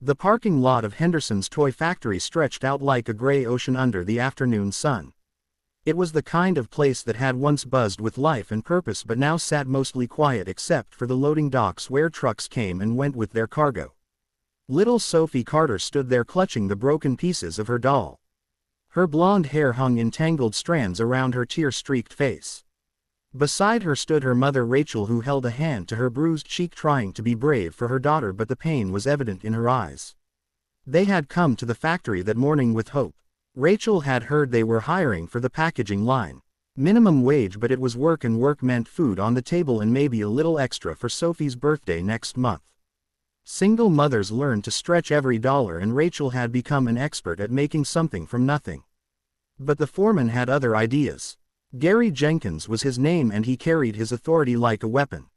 The parking lot of Henderson's toy factory stretched out like a gray ocean under the afternoon sun. It was the kind of place that had once buzzed with life and purpose but now sat mostly quiet except for the loading docks where trucks came and went with their cargo. Little Sophie Carter stood there clutching the broken pieces of her doll. Her blonde hair hung in tangled strands around her tear-streaked face. Beside her stood her mother Rachel, who held a hand to her bruised cheek, trying to be brave for her daughter, but the pain was evident in her eyes. They had come to the factory that morning with hope. Rachel had heard they were hiring for the packaging line. Minimum wage, but it was work, and work meant food on the table and maybe a little extra for Sophie's birthday next month. Single mothers learn to stretch every dollar, and Rachel had become an expert at making something from nothing. But the foreman had other ideas. Gary Jenkins was his name, and he carried his authority like a weapon.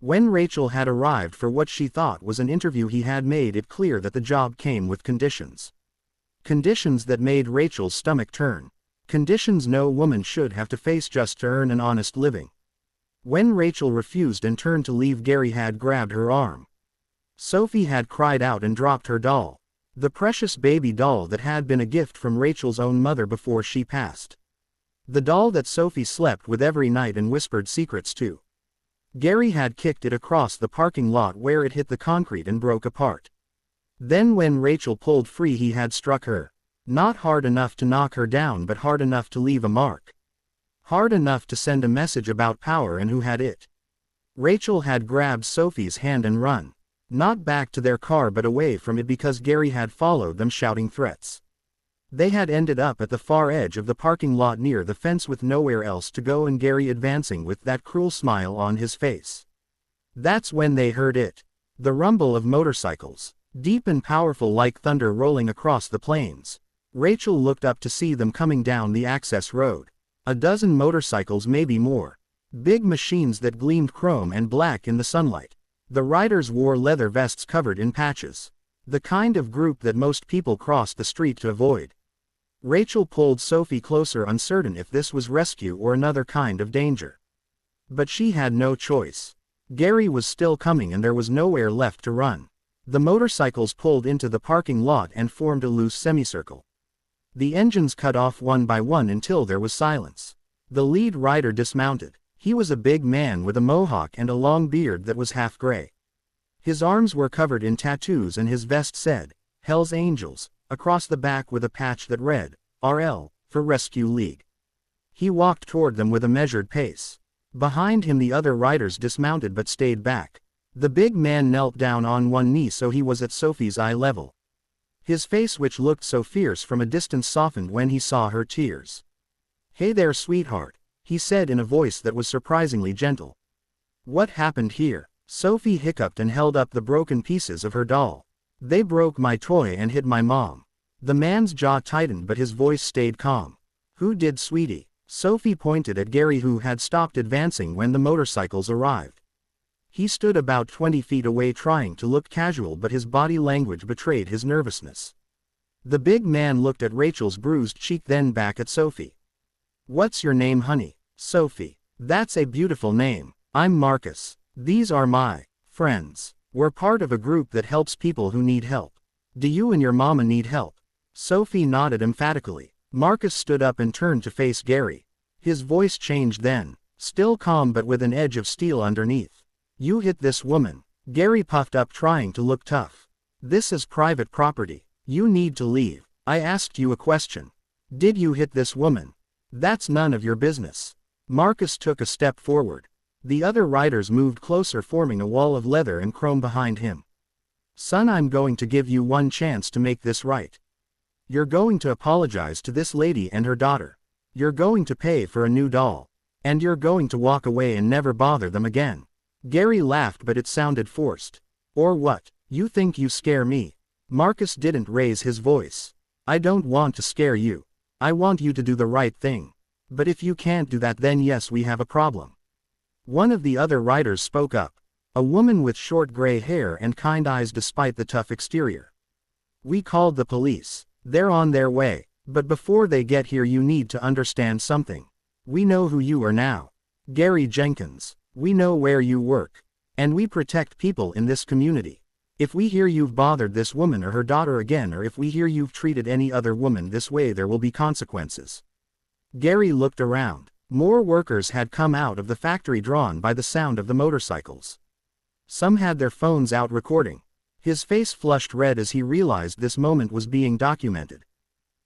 When Rachel had arrived for what she thought was an interview, he had made it clear that the job came with conditions. Conditions that made Rachel's stomach turn. Conditions no woman should have to face just to earn an honest living. When Rachel refused and turned to leave, Gary had grabbed her arm. Sophie had cried out and dropped her doll. The precious baby doll that had been a gift from Rachel's own mother before she passed. The doll that Sophie slept with every night and whispered secrets to. Gary had kicked it across the parking lot where it hit the concrete and broke apart. Then when Rachel pulled free, he had struck her. Not hard enough to knock her down, but hard enough to leave a mark. Hard enough to send a message about power and who had it. Rachel had grabbed Sophie's hand and run. Not back to their car, but away from it, because Gary had followed them shouting threats. They had ended up at the far edge of the parking lot near the fence with nowhere else to go, and Gary advancing with that cruel smile on his face. That's when they heard it. The rumble of motorcycles. Deep and powerful like thunder rolling across the plains. Rachel looked up to see them coming down the access road. A dozen motorcycles, maybe more. Big machines that gleamed chrome and black in the sunlight. The riders wore leather vests covered in patches. The kind of group that most people crossed the street to avoid. Rachel pulled Sophie closer, uncertain if this was rescue or another kind of danger. But she had no choice. Gary was still coming, and there was nowhere left to run. The motorcycles pulled into the parking lot and formed a loose semicircle. The engines cut off one by one until there was silence. The lead rider dismounted. He was a big man with a mohawk and a long beard that was half gray. His arms were covered in tattoos, and his vest said, "Hell's Angels," across the back with a patch that read, RL, for Rescue League. He walked toward them with a measured pace. Behind him the other riders dismounted but stayed back. The big man knelt down on one knee so he was at Sophie's eye level. His face, which looked so fierce from a distance, softened when he saw her tears. "Hey there, sweetheart," he said in a voice that was surprisingly gentle. "What happened here?" Sophie hiccuped and held up the broken pieces of her doll. "They broke my toy and hit my mom." The man's jaw tightened, but his voice stayed calm. "Who did, sweetie?" Sophie pointed at Gary, who had stopped advancing when the motorcycles arrived. He stood about 20 feet away, trying to look casual, but his body language betrayed his nervousness. The big man looked at Rachel's bruised cheek, then back at Sophie. "What's your name, honey?" "Sophie." "That's a beautiful name. I'm Marcus. These are my friends. We're part of a group that helps people who need help. Do you and your mama need help?" Sophie nodded emphatically. Marcus stood up and turned to face Gary. His voice changed then, still calm but with an edge of steel underneath. "You hit this woman." Gary puffed up, trying to look tough. "This is private property. You need to leave. I asked you a question. Did you hit this woman?" "That's none of your business." Marcus took a step forward. The other riders moved closer, forming a wall of leather and chrome behind him. "Son, I'm going to give you one chance to make this right. You're going to apologize to this lady and her daughter. You're going to pay for a new doll. And you're going to walk away and never bother them again." Gary laughed, but it sounded forced. "Or what? You think you scare me?" Marcus didn't raise his voice. "I don't want to scare you. I want you to do the right thing. But if you can't do that, then yes, we have a problem." One of the other riders spoke up. A woman with short gray hair and kind eyes despite the tough exterior. "We called the police. They're on their way. But before they get here, you need to understand something. We know who you are now. Gary Jenkins. We know where you work. And we protect people in this community. If we hear you've bothered this woman or her daughter again, or if we hear you've treated any other woman this way, there will be consequences." Gary looked around. More workers had come out of the factory, drawn by the sound of the motorcycles. Some had their phones out recording. His face flushed red as he realized this moment was being documented.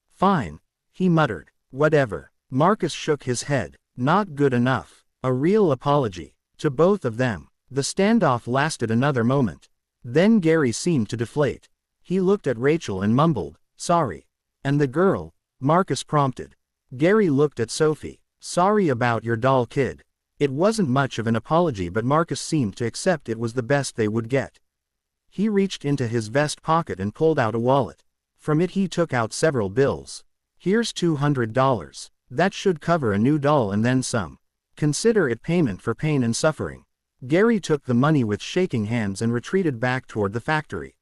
"Fine," he muttered. "Whatever." Marcus shook his head. "Not good enough. A real apology. To both of them." The standoff lasted another moment. Then Gary seemed to deflate. He looked at Rachel and mumbled, "Sorry." "And the girl?" Marcus prompted. Gary looked at Sophie. "Sorry about your doll, kid." It wasn't much of an apology, but Marcus seemed to accept it was the best they would get. He reached into his vest pocket and pulled out a wallet. From it he took out several bills. "Here's $200. That should cover a new doll and then some. Consider it payment for pain and suffering." Gary took the money with shaking hands and retreated back toward the factory.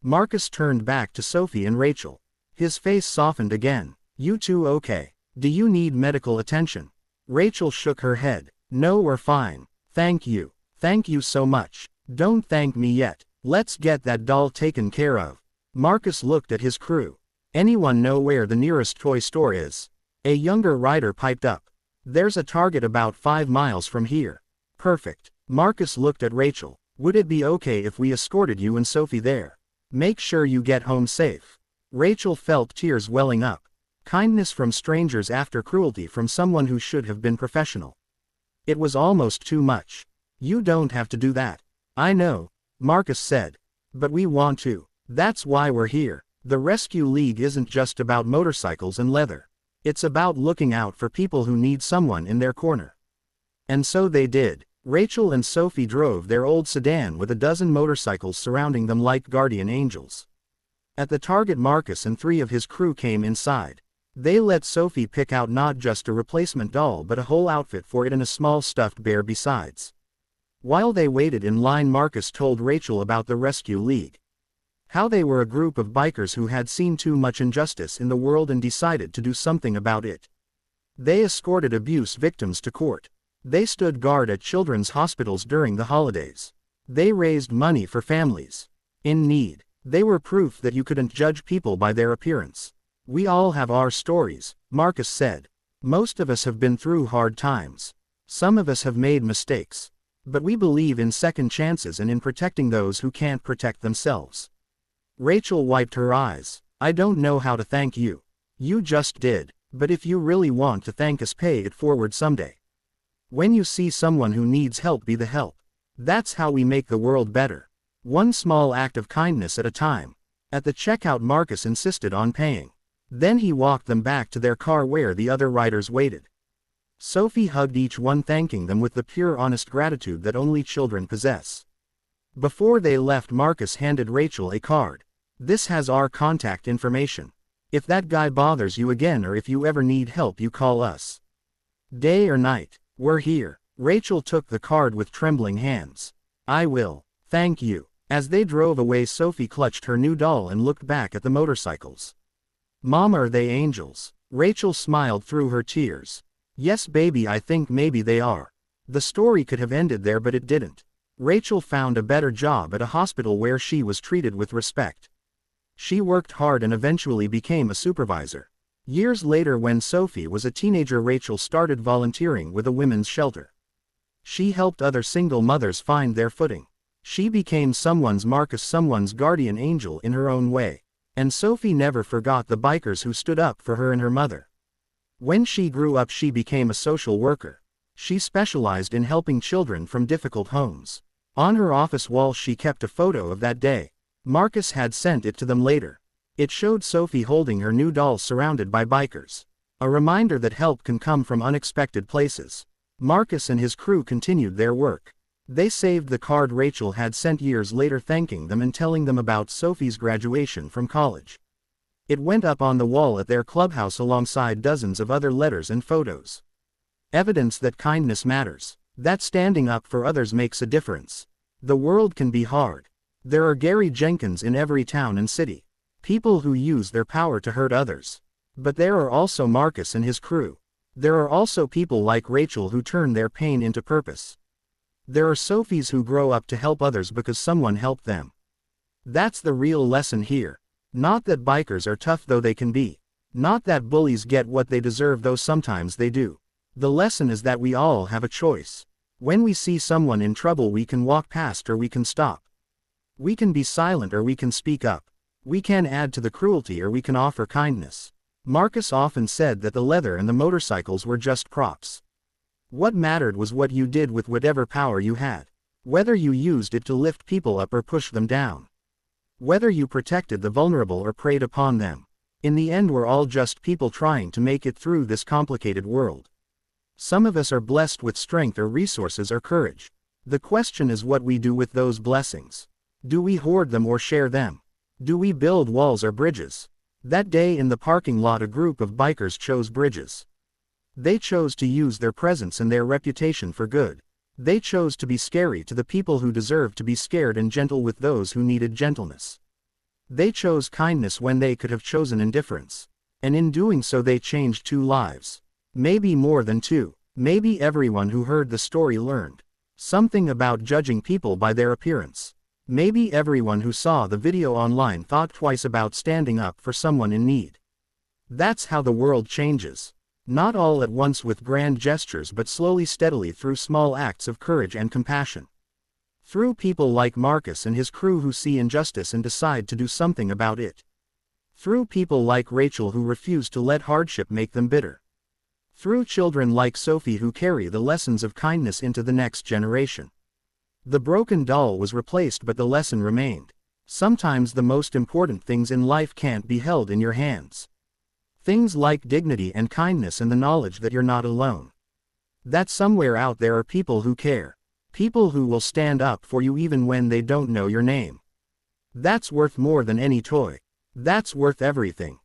Marcus turned back to Sophie and Rachel. His face softened again. "You two okay? Do you need medical attention?" Rachel shook her head. "No, we're fine. Thank you. Thank you so much." "Don't thank me yet. Let's get that doll taken care of." Marcus looked at his crew. "Anyone know where the nearest toy store is?" A younger rider piped up. "There's a Target about 5 miles from here." "Perfect." Marcus looked at Rachel. "Would it be okay if we escorted you and Sophie there? Make sure you get home safe." Rachel felt tears welling up. Kindness from strangers after cruelty from someone who should have been professional. It was almost too much. "You don't have to do that." "I know," Marcus said. "But we want to. That's why we're here. The Rescue League isn't just about motorcycles and leather. It's about looking out for people who need someone in their corner." And so they did. Rachel and Sophie drove their old sedan with a dozen motorcycles surrounding them like guardian angels. At the Target, Marcus and 3 of his crew came inside. They let Sophie pick out not just a replacement doll but a whole outfit for it and a small stuffed bear besides. While they waited in line, Marcus told Rachel about the Rescue League. How they were a group of bikers who had seen too much injustice in the world and decided to do something about it. They escorted abuse victims to court. They stood guard at children's hospitals during the holidays. They raised money for families in need. They were proof that you couldn't judge people by their appearance. "We all have our stories," Marcus said. "Most of us have been through hard times. Some of us have made mistakes. But we believe in second chances and in protecting those who can't protect themselves." Rachel wiped her eyes. "I don't know how to thank you. You just did. But if you really want to thank us, pay it forward someday. When you see someone who needs help, be the help. That's how we make the world better. One small act of kindness at a time." At the checkout, Marcus insisted on paying. Then he walked them back to their car where the other riders waited. Sophie hugged each one, thanking them with the pure, honest gratitude that only children possess. Before they left, Marcus handed Rachel a card. "This has our contact information. If that guy bothers you again or if you ever need help, you call us. Day or night, we're here." Rachel took the card with trembling hands. "I will. Thank you." As they drove away, Sophie clutched her new doll and looked back at the motorcycles. "Mom, are they angels?" Rachel smiled through her tears. "Yes, baby, I think maybe they are." The story could have ended there, but it didn't. Rachel found a better job at a hospital where she was treated with respect. She worked hard and eventually became a supervisor. Years later, when Sophie was a teenager, Rachel started volunteering with a women's shelter. She helped other single mothers find their footing. She became someone's Marcus, someone's guardian angel in her own way. And Sophie never forgot the bikers who stood up for her and her mother. When she grew up, she became a social worker. She specialized in helping children from difficult homes. On her office wall, she kept a photo of that day. Marcus had sent it to them later. It showed Sophie holding her new doll surrounded by bikers. A reminder that help can come from unexpected places. Marcus and his crew continued their work. They saved the card Rachel had sent years later, thanking them and telling them about Sophie's graduation from college. It went up on the wall at their clubhouse alongside dozens of other letters and photos. Evidence that kindness matters, that standing up for others makes a difference. The world can be hard. There are Gary Jenkins in every town and city. People who use their power to hurt others. But there are also Marcus and his crew. There are also people like Rachel who turn their pain into purpose. There are Sophies who grow up to help others because someone helped them. That's the real lesson here. Not that bikers are tough though they can be. Not that bullies get what they deserve though sometimes they do. The lesson is that we all have a choice. When we see someone in trouble we can walk past or we can stop. We can be silent or we can speak up. We can add to the cruelty or we can offer kindness. Marcus often said that the leather and the motorcycles were just props. What mattered was what you did with whatever power you had. Whether you used it to lift people up or push them down. Whether you protected the vulnerable or preyed upon them. In the end we're all just people trying to make it through this complicated world. Some of us are blessed with strength or resources or courage. The question is what we do with those blessings. Do we hoard them or share them? Do we build walls or bridges? That day in the parking lot a group of bikers chose bridges. They chose to use their presence and their reputation for good. They chose to be scary to the people who deserved to be scared and gentle with those who needed gentleness. They chose kindness when they could have chosen indifference. And in doing so they changed 2 lives. Maybe more than 2. Maybe everyone who heard the story learned something about judging people by their appearance. Maybe everyone who saw the video online thought twice about standing up for someone in need. That's how the world changes. Not all at once with grand gestures but slowly steadily through small acts of courage and compassion. Through people like Marcus and his crew who see injustice and decide to do something about it. Through people like Rachel who refuse to let hardship make them bitter. Through children like Sophie who carry the lessons of kindness into the next generation. The broken doll was replaced but the lesson remained. Sometimes the most important things in life can't be held in your hands. Things like dignity and kindness and the knowledge that you're not alone. That somewhere out there are people who care. People who will stand up for you even when they don't know your name. That's worth more than any toy. That's worth everything.